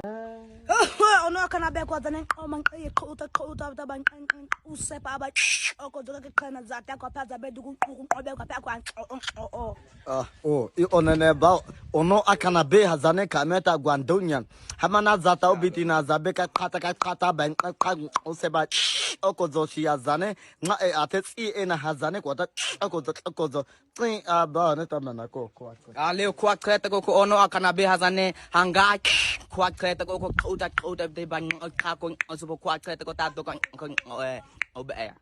Oh no, can I be quite an common coat of the bank who step about or go to the kind of that got past the bed to go. Oh, oneneba ono akana be hazane kameta gwandonyan hamana zata obitina zabeka kata ben oseba okozoshi hazane nga atesi ena hazane kwata okozo tin aba netamana ko Ale kwa kreta ko ono akana be hazane hanga kwa kreta ko uta de ban ka ko so kwa kreta ko ta do kan obe